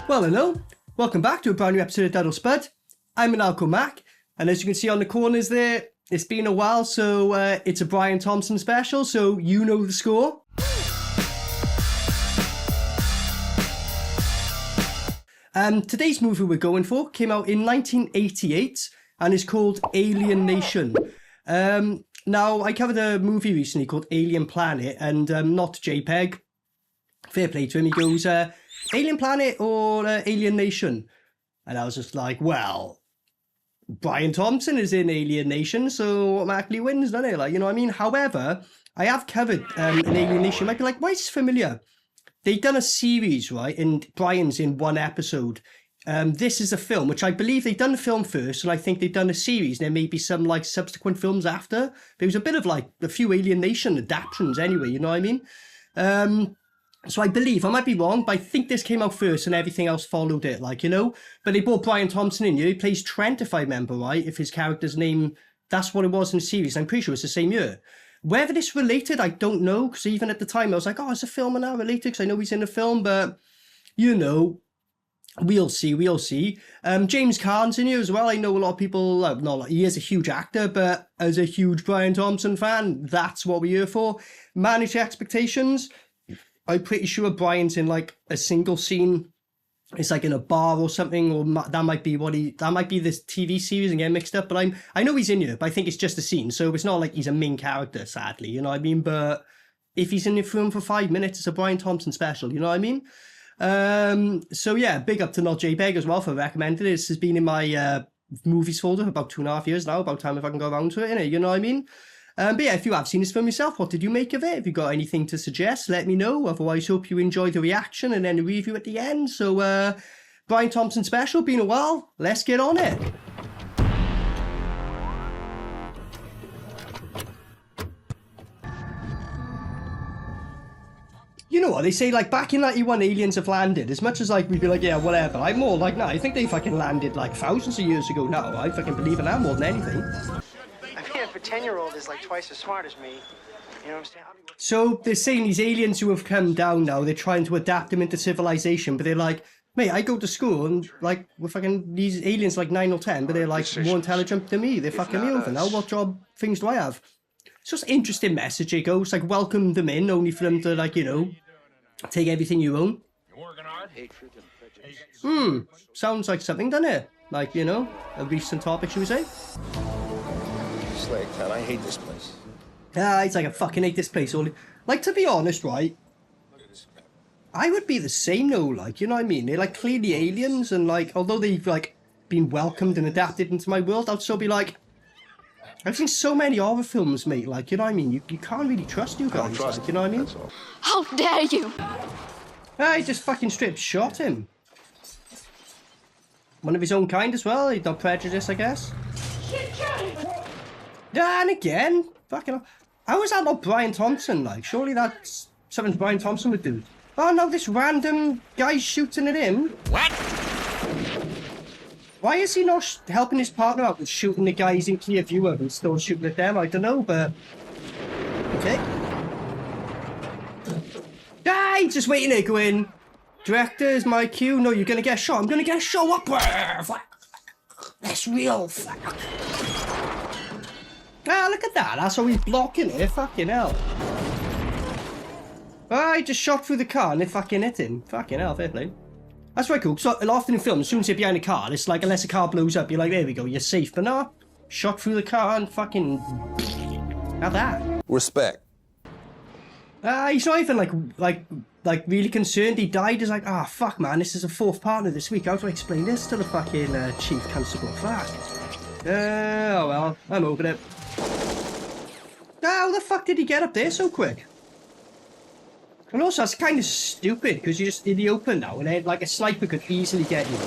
Well, hello. Welcome back to a brand new episode of DUD Spud. I'm Maniacal Mac, and as you can see on the corners there, it's been a while, so it's a Brian Thompson special, so you know the score. Today's movie we're going for came out in 1988 and is called Alien Nation. Now, I covered a movie recently called Alien Planet, and not JPEG. Fair play to him. He goes, Alien Planet or Alien Nation? And I was just like, well, Brian Thompson is in Alien Nation, so automatically wins, doesn't it? Like, you know what I mean? However, I have covered an Alien Nation. You might be like, why is this familiar? They've done a series, right? And Brian's in one episode. This is a film, which I believe they've done the film first, and I think they've done a series. There may be some like subsequent films after. There was a bit of like a few Alien Nation adaptations anyway, you know what I mean? So I believe, I might be wrong, but I think this came out first and everything else followed it, like, you know? But they brought Brian Thompson in here. He plays Trent, if I remember right, if his character's name, that's what it was in the series. I'm pretty sure it's the same year. Whether this related, I don't know, because even at the time I was like, oh, it's a film and that related, because I know he's in the film, but, you know, we'll see. James Caan's in here as well. I know a lot of people, he is a huge actor, but as a huge Brian Thompson fan, that's what we're here for. Manage expectations. I'm pretty sure Brian's in like a single scene. It's like in a bar or something, or that might be this TV series and get mixed up. But I know he's in here, but I think it's just a scene. So it's not like he's a main character, sadly, you know what I mean? But if he's in the film for 5 minutes, it's a Brian Thompson special, you know what I mean? So yeah, big up to Not JPEG as well for recommending it. This has been in my movies folder for about 2.5 years now. About time if I can go around to it, innit? You know what I mean? But yeah, if you have seen this film yourself, what did you make of it? If you got anything to suggest, let me know. Otherwise, hope you enjoy the reaction and then the review at the end. So, Brian Thompson special, been a while. Let's get on it. You know what, they say, like, back in 91, aliens have landed. As much as, like, we'd be like, yeah, whatever. I'm more like, nah, I think they fucking landed, like, thousands of years ago now. I fucking believe in that more than anything. If a 10-year-old is like twice as smart as me, you know what I'm saying? So they're saying these aliens who have come down now, they're trying to adapt them into civilization, but they're like, mate, I go to school and like we're fucking these aliens like 9 or 10, but they're like more intelligent than me. They're fucking me over now. What job things do I have? It's just an interesting message it goes, like welcome them in, only for them to like, you know, take everything you own. Sounds like something, doesn't it? Like, you know, a recent topic, should we say? Town. I hate this place. It's like I fucking hate this place. Like, to be honest, right? I would be the same though, like, you know what I mean? They're like clearly aliens, and like, although they've like been welcomed and adapted into my world, I'd still be like, I've seen so many horror films, mate. Like, you know what I mean? You can't really trust you guys. Like, you know what I mean? How dare you? I just fucking straight shot him. One of his own kind as well. He's not prejudiced, I guess. Yeah, and again, fucking hell. How is that not Brian Thompson? Like, surely that's something Brian Thompson would do. Oh no, this random guy shooting at him. What? Why is he not helping his partner out with shooting the guys in clear view of and still shooting at them? I don't know, but okay. Ah, he's just waiting there going, director, is my cue? No, you're gonna get shot. I'm gonna get shot. What? That's real. Fuck. Ah, look at that. That's how he's blocking it. Fucking hell. I just shot through the car and they fucking hit him. Fucking hell, fair play. That's very cool. So often in films, as soon as you're behind a car, it's like, unless a car blows up, you're like, there we go, you're safe. But no, shot through the car and fucking... How that? Respect. He's not even like really concerned he died. He's like, fuck man, this is a fourth partner this week. How do I explain this to the fucking chief constable? Fuck. Oh well, I'm over it. How the fuck did he get up there so quick? And also, that's kind of stupid, because you're just in the open now, and then, like, a sniper could easily get you.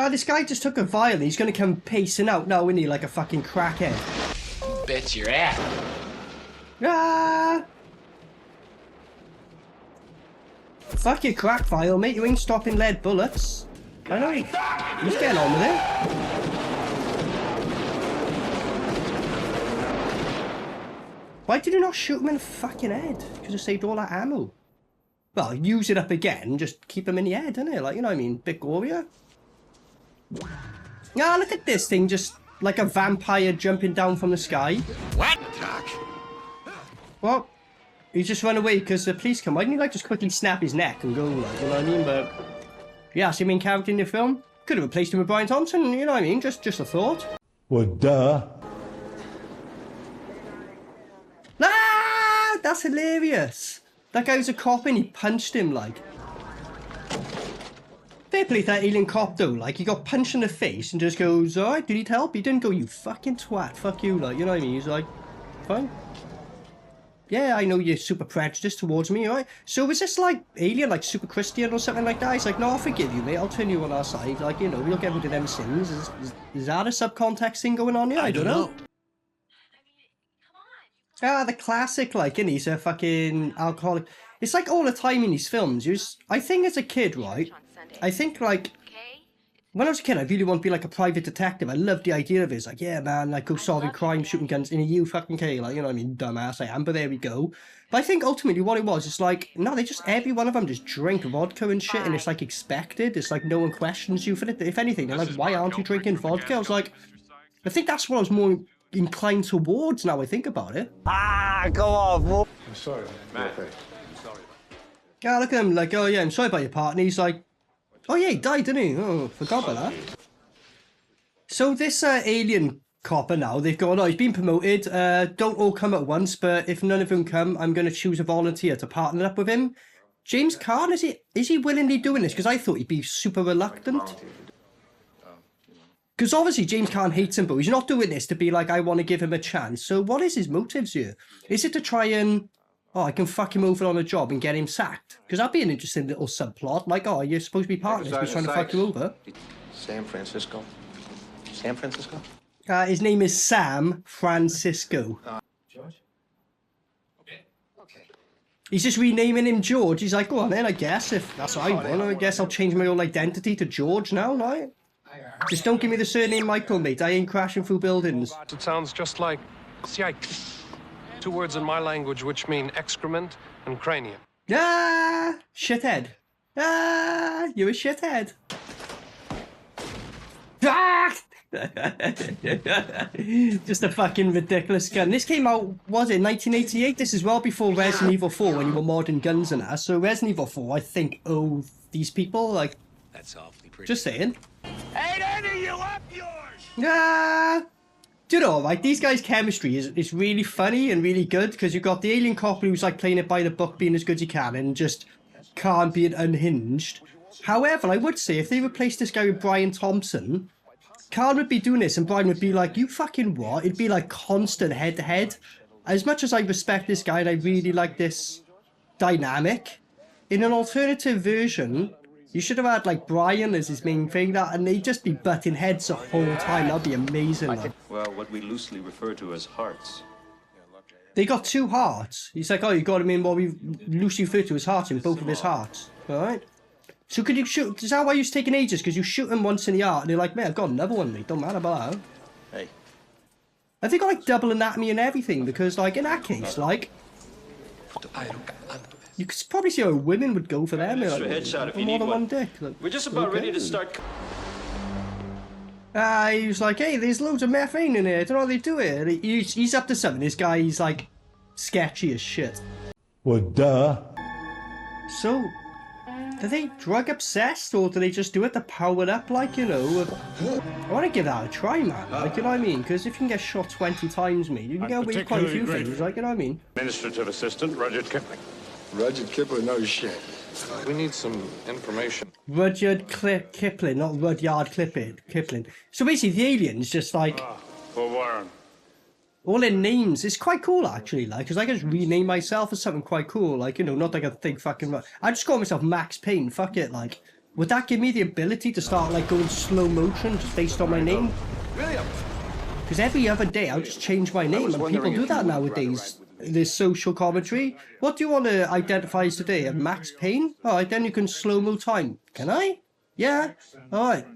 This guy just took a vial, and he's going to come pacing out now, isn't he, like a fucking crackhead? Bet your ass. Fuck your crack vial, mate, you ain't stopping lead bullets. I know, he's getting on with it. Why did you not shoot him in the fucking head? Could have saved all that ammo. well, use it up again, just keep them in the head, innit? Like, you know what I mean? Bit gorier. Ah, look at this thing, just like a vampire jumping down from the sky. What? Well, he just ran away because the police come. Why didn't he like just quickly snap his neck and go, like, you know what I mean? But yeah, that's the main character in the film. Could have replaced him with Brian Thompson, you know what I mean? Just a thought. Well, duh. Ah, that's hilarious. That guy was a cop and he punched him, like. Fair play to that alien cop though, like, he got punched in the face and just goes, alright, do you need help? He didn't go, you fucking twat, fuck you, like, you know what I mean? He's like, fine. Yeah, I know you're super prejudiced towards me, alright? So is this like alien, like super Christian or something like that? He's like, no, I'll forgive you, mate, I'll turn you on our side, like, you know, we'll get rid of them sins. Is that a subcontext thing going on here? I don't know. Ah, the classic, like, and he's a fucking alcoholic. It's like all the time in these films. I think as a kid, right? I think, like, when I was a kid, I really wanted to be like a private detective. I loved the idea of it. It's like, yeah, man, like, go solving crime, shooting guns in a U-fucking-K, like, you know what I mean? Dumbass I am, but there we go. But I think ultimately what it was, it's like, no, they just, every one of them just drink vodka and shit, and it's like expected. It's like no one questions you for it. If anything, they're like, why aren't you drinking vodka? I was like, I think that's what I was more inclined towards now I think about it. Ah, go on, Wolf. I'm sorry, man. Okay. Yeah, look at him, like, oh yeah, I'm sorry about your partner. He's like, oh yeah, he died, didn't he? Oh, forgot about that. So this alien copper now, they've gone, oh, he's been promoted. Don't all come at once, but if none of them come, I'm going to choose a volunteer to partner up with him. James Caan, is he willingly doing this? Because I thought he'd be super reluctant. Because obviously James Caan hates him, but he's not doing this to be like, I want to give him a chance. So what is his motives here? Is it to try and, oh, I can fuck him over on a job and get him sacked? Because that'd be an interesting little subplot. Like, oh, you're supposed to be partners, but he's trying to fuck you over. San Francisco? San Francisco? His name is Sam Francisco. George? Okay. He's just renaming him George. He's like, go on then, I guess. If that's what I want, I guess I'll change my whole identity to George now, right? Just don't give me the surname Michael, mate. I ain't crashing through buildings. It sounds just like yikes. Two words in my language which mean excrement and cranium. Ah, shithead. Ah, you're a shithead. Ah! Just a fucking ridiculous gun. This came out, was it 1988? This is well before Resident Evil 4 when you were modding guns and that. So Resident Evil 4, I think, oh, these people, like, That's awfully pretty. just saying. Ain't any of you up yours! Ah, do you know, like, these guys' chemistry is really funny and really good because you've got the alien cop who's like playing it by the book, being as good as he can and just can't be unhinged. However, I would say if they replaced this guy with Brian Thompson, Caan would be doing this and Brian would be like, you fucking what? It'd be like constant head to head. As much as I respect this guy and I really like this dynamic, in an alternative version, you should have had like Brian as his main thing, and they'd just be butting heads the whole time. That'd be amazing. Well, what we loosely refer to as hearts. They got two hearts. He's like, oh, you got him in what we loosely refer to as hearts in both of his hearts. Alright? So could you shoot, is that why you're taking ages? Because you shoot him once in the heart and they're like, mate, I've got another one, mate. Don't matter about that. Hey. Have they got like double anatomy and everything? Because like in that case, like, you could probably see how women would go for them. Like, headshot if you more need than one. one dick. Like, We're just about ready to start. he was like, hey, there's loads of methane in here. I don't know how they do it. He's up to something. This guy, he's like sketchy as shit. Well, duh. So, are they drug obsessed or do they just do it to power up, like, you know? I want to give that a try, man. Like, you know what I mean? Because if you can get shot 20 times, mate, you can get away with quite a few things, like, you know what I mean? Administrative assistant, Rudyard Kipling. Rudyard Kipling, no shit. We need some information. Rudyard Kipling, not Rudyard Kipling. So basically, the aliens just like, For Warren. all their names. It's quite cool, actually, like, because I can just rename myself as something quite cool, like, you know, not like a thing fucking. I just call myself Max Payne, fuck it, like. Would that give me the ability to start, like, going slow motion just based on my name? Because every other day I'll just change my name, and people do that nowadays. There's social commentary. What do you want to identify as today? A Max Payne? Alright, then you can slow-mo time. Can I? Yeah? Alright.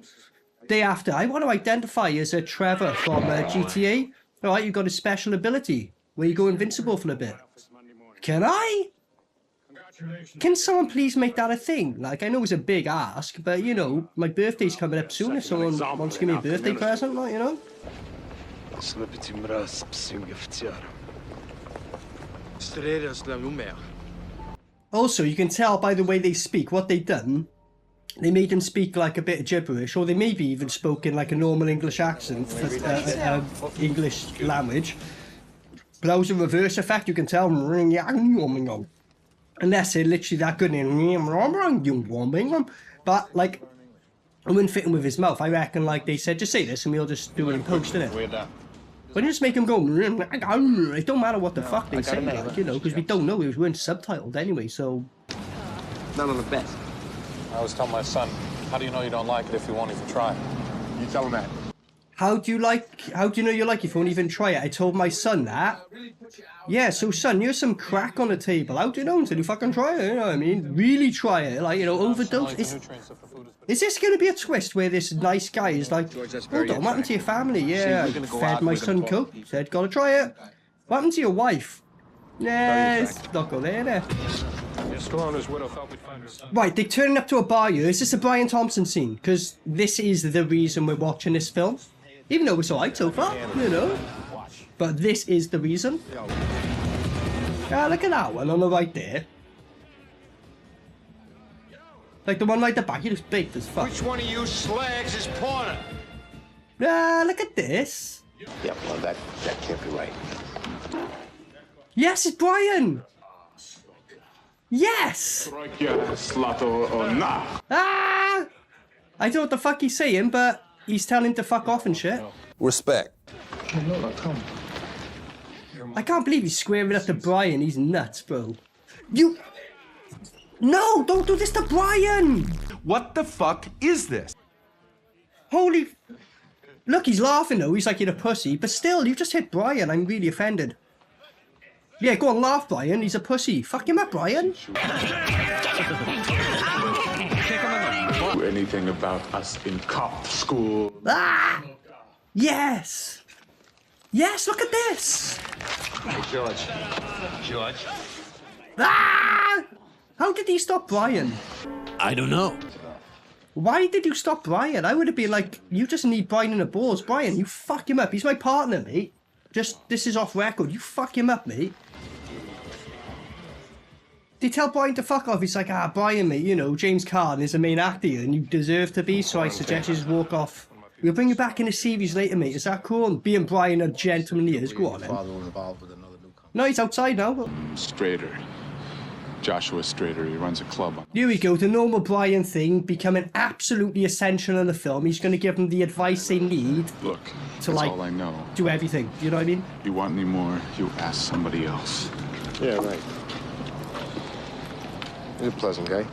Day after, I want to identify as a Trevor from GTA. Alright, you've got a special ability where you go invincible for a bit. Can I? can someone please make that a thing? Like, I know it's a big ask, but, you know, my birthday's coming up soon. If someone wants to give me a birthday present, like, you know? Also, you can tell by the way they speak what they done. They made them speak like a bit of gibberish, or they maybe even spoke in like a normal English accent, English language. But that was a reverse effect, you can tell. Unless they're literally that good in. But like, it wouldn't fit in with his mouth. I reckon like they said, just say this and we'll just do it in post, innit? But just make him go, it don't matter what the fuck they say, like, you know, because we don't know, we weren't subtitled anyway, so... None of the best. I always tell my son, how do you know you don't like it if you won't even try? You tell him that. How do you know you like it if you won't even try it? I told my son that. Yeah, so son, here's some crack on the table. How do you know until you fucking try it, you know what I mean? Really try it, like, you know, overdose. Is this going to be a twist where this nice guy is like, hold on, what happened to your family? Yeah, I fed my son coke. Said, gotta try it. What happened to your wife? Nah, it's not go there. Right, they're turning up to a bar here. Is this a Brian Thompson scene? Because this is the reason we're watching this film. Even though it's alright so far, you know. But this is the reason. Ah, look at that one on the right there. Like the one right at the back, he looks big as fuck. Which one of you slags is porn? Ah, look at this. Yeah, well, that can't be right. Yes, it's Brian! Yes! Ah! I don't know what the fuck he's saying, but he's telling him to fuck off and shit. Respect. I can't believe he's squaring up to Brian. He's nuts, bro. You... No, don't do this to Brian! What the fuck is this? Holy... Look, he's laughing though. He's like, you're a pussy. But still, you just hit Brian. I'm really offended. Yeah, go on, laugh, Brian. He's a pussy. Fuck him up, Brian. Anything about us in cop school? Ah! Yes! Yes, look at this! Hey, George. George? Ah! How did he stop Brian? I don't know. Why did you stop Brian? I would have been like, you just need Brian in the balls. Brian, you fuck him up. He's my partner, mate. Just, this is off record. You fuck him up, mate. They tell Brian to fuck off. He's like, ah, Brian, mate, you know, James Caan is the main actor here and you deserve to be, so I suggest you just walk off. We'll bring you back in a series later, mate. Is that cool? And being Brian a gentleman he is. Go on, then. No, he's outside now. Strader. Joshua Strader. He runs a club. Here we go. The normal Brian thing becoming absolutely essential in the film. He's going to give them the advice they need. Look, to that's like all I know. do everything. You know what I mean? You want any more, you ask somebody else. Yeah, right. He's a pleasant guy.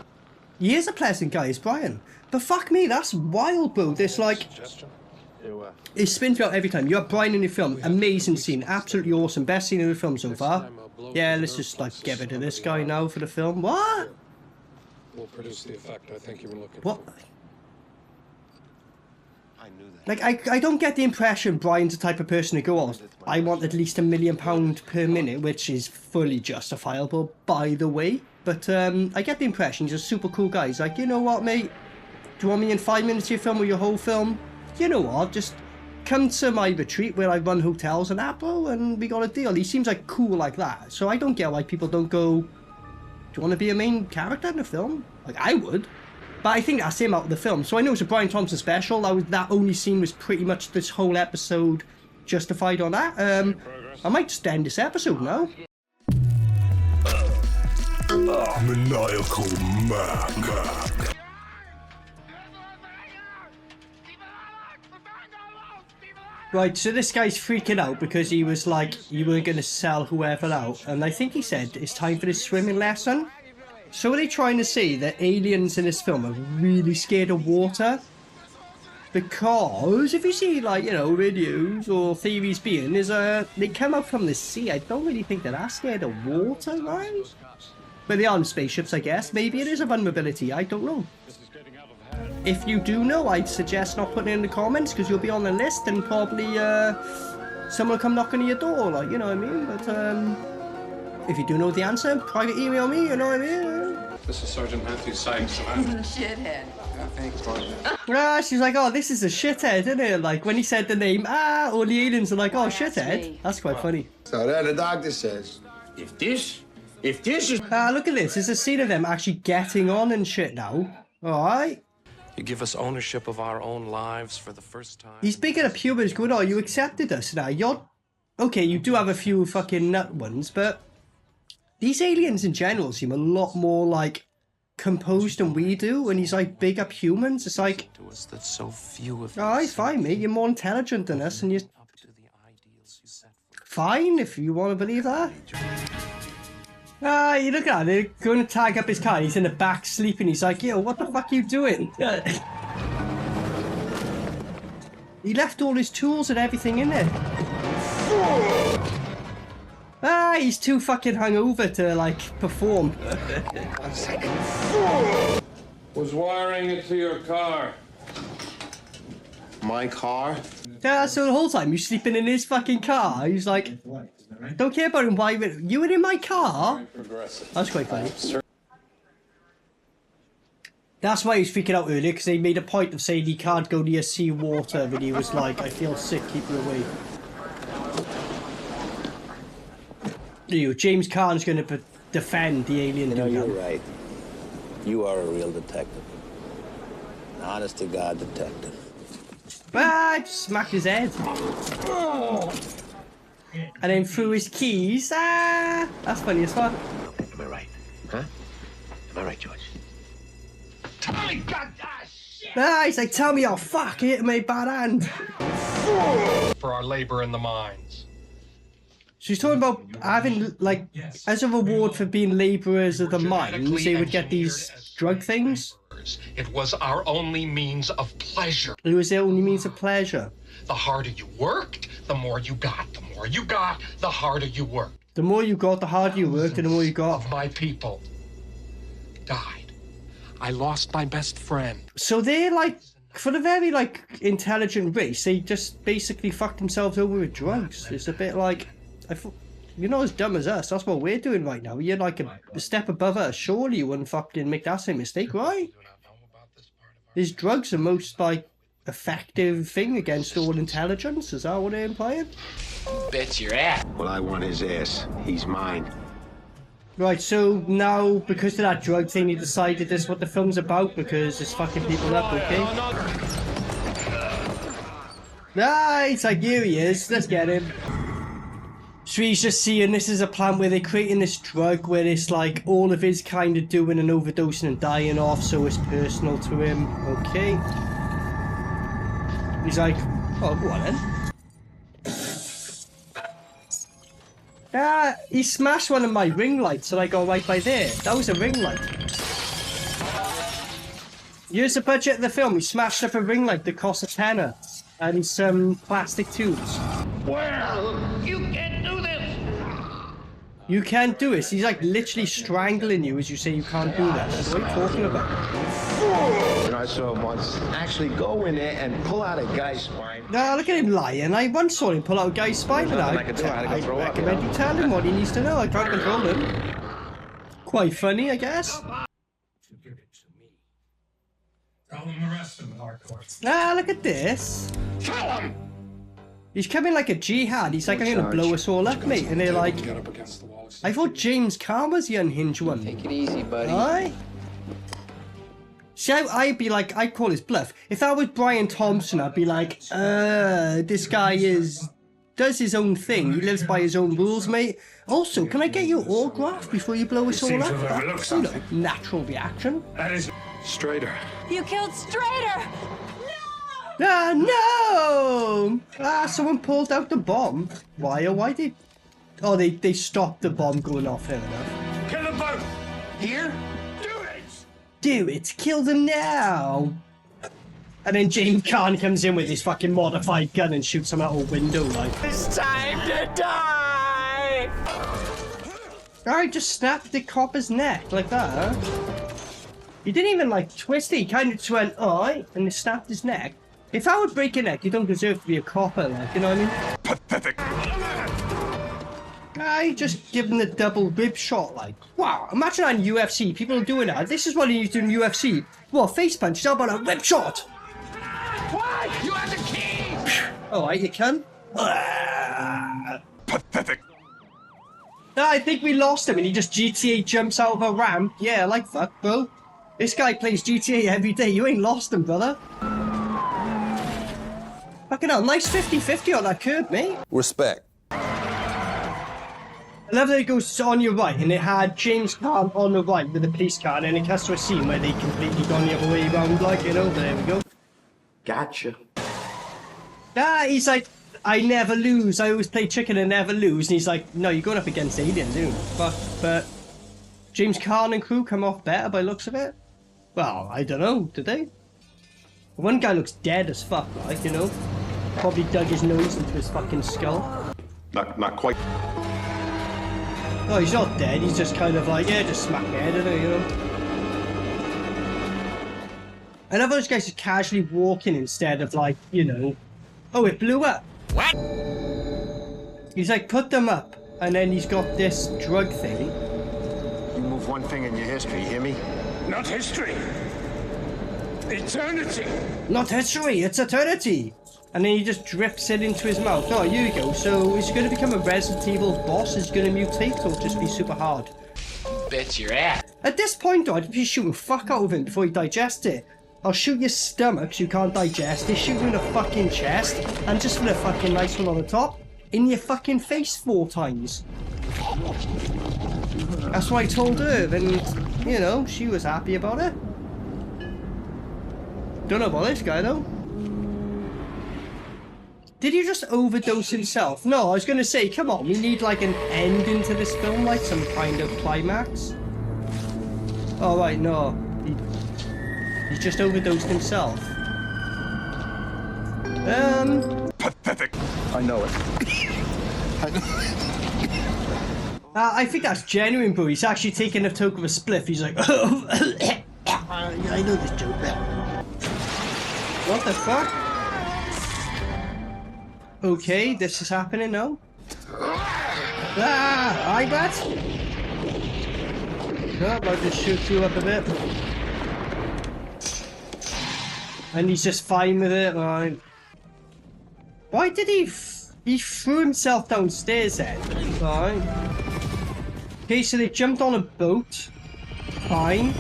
He is a pleasant guy, it's Brian. But fuck me, that's wild, bro. This like... It spins me out every time. You have Brian in the film. Amazing scene. Absolutely awesome. Best scene in the film so far. Yeah, let's just like get rid of this guy now for the film. What? Will produce the effect I think you were looking What? for. I knew that. Like, I don't get the impression Brian's the type of person to go, oh, I want at least £1 million per minute, which is fully justifiable, by the way. But I get the impression he's a super cool guy. He's like, you know what, mate? Do you want me in 5 minutes of your film or your whole film? You know what? Just come to my retreat where I run hotels and Apple, and we got a deal. He seems like cool like that. So I don't get why people don't go, do you want to be a main character in the film? Like, I would. But I think that's him out of the film. So I know it's a Brian Thompson special. That only scene was pretty much this whole episode justified on that. I might just end this episode now. Maniacal man. Right, so this guy's freaking out because he was like, you weren't going to sell whoever out. And I think he said it's time for this swimming lesson. So are they trying to say that aliens in this film are really scared of water? Because if you see, like, you know, videos or theories being, they come up from the sea. I don't really think they're that scared of water, right? But they are in spaceships, I guess. Maybe it is a vulnerability, I don't know. If you do know, I'd suggest not putting it in the comments, because you'll be on the list and probably someone will come knocking on your door, like, you know what I mean? But if you do know the answer, private email me, you know what I mean? This is Sergeant Matthew Sykes. Shithead. She's like, oh, this is a shithead, isn't it? Like, when he said the name, all the aliens are like, oh, shithead. That's quite funny. So then the doctor says, If this is... Look at this. There's a scene of them actually getting on and shit now. Alright. You give us ownership of our own lives for the first time. He's speaking of humans going, oh, you accepted us now. You're... Okay, you do have a few fucking nut ones, but... These aliens in general seem a lot more, like, composed than we do, and he's like, big up humans. It's like... To us that so few of Alright, fine, mate. You're more intelligent than us, and you're... Fine, if you want to believe that. You look at that, they're going to tag up his car, he's in the back sleeping, he's like, yo, what the fuck are you doing? He left all his tools and everything in there. He's too fucking hungover to, like, perform. 1 second. Was wiring it to your car. My car? So the whole time you're sleeping in his fucking car, he's like, don't care about him, why you were in my car? That's quite funny. That's why he was freaking out earlier, because they made a point of saying he can't go near sea water, and he was like, I feel sick, keep me away. James Caan's going to defend the alien. You know, you're right. You are a real detective. An honest-to-God detective. Just smacked his head. And then threw his keys. That's funny as fuck. Am I right? Huh? Am I right, George? He's like, tell me, oh fuck, it hit my bad hand. For our labor in the mines. She's talking about having, like, as a reward for being labourers of the mines, they would get these drug things. It was our only means of pleasure. It was their only means of pleasure. The harder you worked, the more you got. The more you got, the harder you worked. The more you got, the harder you worked, and the more you got. Of my people died. I lost my best friend. So they're like, for the very, like, intelligent race, they just basically fucked themselves over with drugs. It's a bit like, you're not as dumb as us. That's what we're doing right now. You're like a step above us. Surely you wouldn't fucking make that same mistake, right? Is drugs the most, like, effective thing against all intelligence? Is that what they're implying? Bet your ass. Well, I want his ass. He's mine. Right, so now, because of that drug thing, you decided this is what the film's about, because it's fucking people up, okay? It's like, here he is. Let's get him. So he's just seeing this is a plan where they're creating this drug where it's like all of his kind of doing and overdosing and dying off, so it's personal to him. Okay. He's like, oh, go on then. He smashed one of my ring lights, so I go right by there. That was a ring light. Here's the budget of the film. He smashed up a ring light that cost £10 and some plastic tubes. Well, you can't do this. You can't do this. He's like literally strangling you as you say you can't do this. What are you talking about? And I saw him once actually go in there and pull out a guy's spine. Nah, look at him lying. I once saw him pull out a guy's spine and I recommend you tell him what he needs to know. I can't control him. Quite funny, I guess. Tell him the rest of the hardcore. Look at this. Tell him. He's coming like a jihad. He's like, I'm gonna blow us all up, mate. And they're like, I thought James Caan was the unhinged one. Take it easy, buddy. Aye. See, I'd be like, I'd call his bluff. If that was Brian Thompson, I'd be like, this guy does his own thing. He lives by his own rules, mate. Also, can I get your autograph before you blow us all up? You know, natural reaction. That is Strader. You killed Strader! No! Someone pulled out the bomb. Why, oh, why did... Oh, they stopped the bomb going off, fair enough. kill them both. Here? Do it! Kill them now! And then James Caan comes in with his fucking modified gun and shoots him out a window, like... It's time to die! Alright, just snap the copper's neck, like that, huh? He didn't even, like, twist it. He kind of just went, alright, and he snapped his neck. If I would break a neck, you don't deserve to be a copper, like, you know what I mean? Pathetic. I just give him the double rib shot, like, wow, imagine on UFC, people are doing that. This is what he's doing in UFC. What, face punch, how about a rib shot? What? You have the key! Alright, you can. Pathetic. I think we lost him and he just GTA jumps out of a ramp. Yeah, like fuck, bro. This guy plays GTA every day. You ain't lost him, brother. Fucking hell, nice 50-50 on that curb, mate. Respect. I love that it goes on your right and it had James Caan on the right with the police car and then it cuts to a scene where they completely gone the other way around, like, you know, there we go. Gotcha. He's like, I never lose. I always play chicken and never lose. And he's like, no, you're going up against aliens, dude. But James Caan and crew come off better by looks of it. Well, I don't know. Did they? One guy looks dead as fuck, like, you know. Probably dug his nose into his fucking skull. Not quite. Oh, he's not dead. He's just kind of like, yeah, just smack dead, you know. I love those guys just casually walking instead of like, you know, oh, it blew up. What? He's like, put them up. And then he's got this drug thing. You move one thing in your history, you hear me? Not history. Eternity. Not history, it's eternity. And then he just drips it into his mouth. Oh, here you go. So is he going to become a Resident Evil boss? Is he going to mutate or just be super hard? Bet your ass. At this point, though, I'd be shooting fuck out of him before he digests it. I'll shoot your stomach so you can't digest it, shoot you in the fucking chest, and just for a fucking nice one on the top, in your fucking face 4 times. That's what I told her, and, you know, she was happy about it. Don't know about this guy, though. Did he just overdose himself? No, I was going to say, come on, we need, like, an ending to this film, like some kind of climax. Oh, right, no. He just overdosed himself. Pathetic. I know it. I think that's genuine, bro. He's actually taking a toke of a spliff. He's like, oh, I know this joke. What the fuck? Okay, this is happening now. I bet. No, I'll just shoot you up a bit. And he's just fine with it, right? Why did he threw himself downstairs then? Right. Okay, so they jumped on a boat. Fine.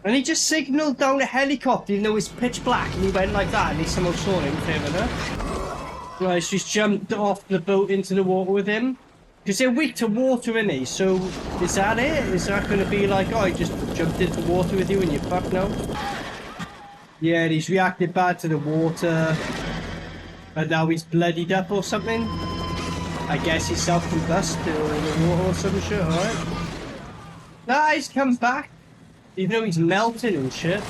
And he just signalled down a helicopter even though it's pitch black and he went like that and he somehow saw him, fair enough. Right, so he's jumped off the boat into the water with him. Because they're weak to water, innit? So, is that it? Is that going to be like, oh, he just jumped into water with you and you're fucked now? Yeah, and he's reacted bad to the water. And now he's bloodied up or something. I guess he's self-combusted in the water or some shit, alright? Nah, he's come back. Even though he's melted and shit.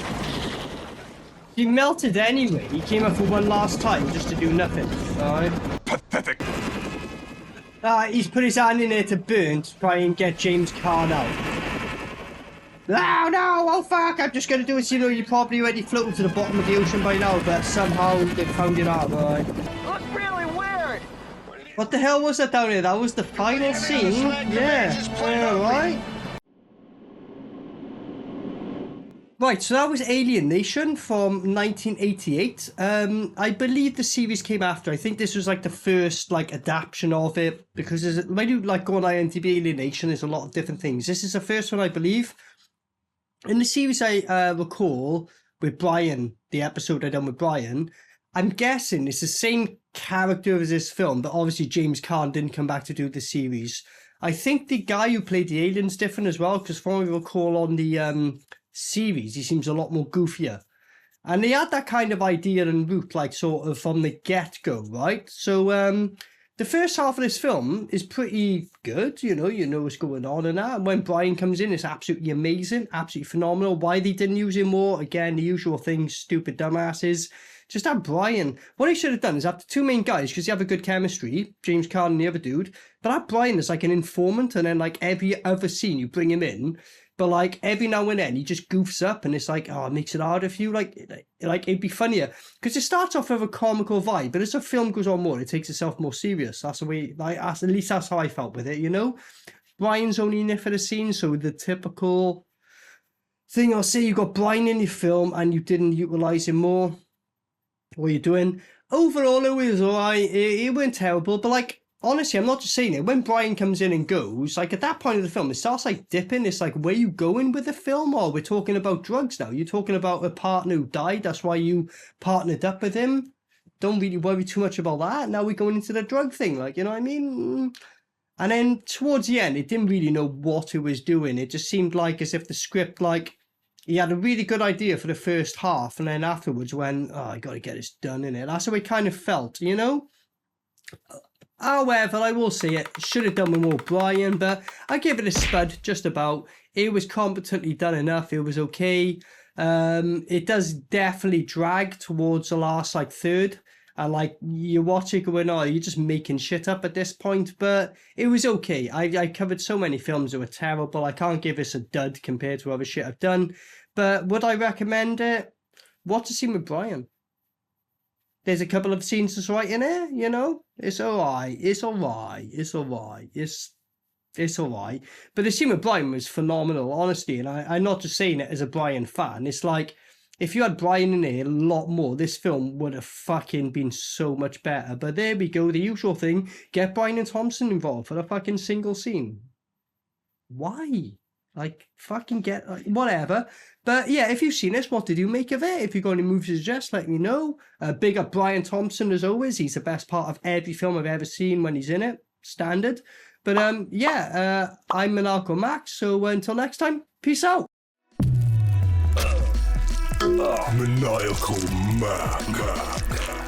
He melted anyway. He came up for one last time just to do nothing, alright? Pathetic. He's put his hand in there to burn to try and get James Caan out. No, oh fuck, I'm just gonna do it, you know, you're probably already floating to the bottom of the ocean by now, but somehow they found it out, right? Look really weird. What the hell was that down there? That was the final scene? Yeah, right? Right, so that was Alien Nation from 1988. I believe the series came after. I think this was like the first like adaptation of it, because when you like go on IMDb Alien Nation, there's a lot of different things. This is the first one, I believe. In the series I recall with Brian, the episode I done with Brian, I'm guessing it's the same character as this film, but obviously James Caan didn't come back to do the series. I think the guy who played the alien's different as well, because from what I recall on the series, he seems a lot more goofier. And they had that kind of idea and route, like sort of from the get-go, right? So the first half of this film is pretty good, you know what's going on and that. And when Brian comes in, it's absolutely amazing, absolutely phenomenal. Why they didn't use him more, again, the usual thing, stupid dumbasses. Just have Brian. What he should have done is have the two main guys, because they have a good chemistry, James Caan and the other dude, but have Brian as like an informant, and then like every other scene you bring him in, but like every now and then he just goofs up, and it's like, oh, it makes it harder for you. Like it'd be funnier because it starts off with a comical vibe, but as the film goes on more, it takes itself more serious. That's the way, like, at least that's how I felt with it. You know, Brian's only in it for the scene, so the typical thing I'll say, you got Brian in your film and you didn't utilize him more. What are you doing? Overall, it was alright. It weren't terrible, but like, honestly, I'm not just saying it. When Brian comes in and goes, like at that point of the film, it starts like dipping. It's like, where you going with the film? Or we're talking about drugs now. You're talking about a partner who died. That's why you partnered up with him. Don't really worry too much about that. Now we're going into the drug thing. Like, you know what I mean? And then towards the end, it didn't really know what it was doing. It just seemed like as if the script, like, he had a really good idea for the first half, and then afterwards went, oh, I got to get this done, innit? That's how it kind of felt, you know? However, I will say it should have done with more Brian, but I give it a Spud, just about. It was competently done enough. It was okay. It does definitely drag towards the last, like, third. And, like, you watch it going, oh, you're just making shit up at this point. But it was okay. I covered so many films that were terrible. I can't give this a dud compared to other shit I've done. But would I recommend it? Watch a scene with Brian. There's a couple of scenes that's right in it, you know? It's alright. It's alright. It's alright. It's alright. But the scene with Brian was phenomenal, honestly. And I'm not just saying it as a Brian fan. It's like, if you had Brian in there a lot more, this film would have fucking been so much better. But there we go, the usual thing. Get Brian Thompson involved for a fucking single scene. Why? Like, fucking get, like, whatever. But yeah, if you've seen this, what did you make of it? If you've got any movies to suggest, let me know. Big up Brian Thompson as always. He's the best part of every film I've ever seen when he's in it. Standard. But yeah, I'm Maniacal Max. So until next time, peace out. Maniacal Mac.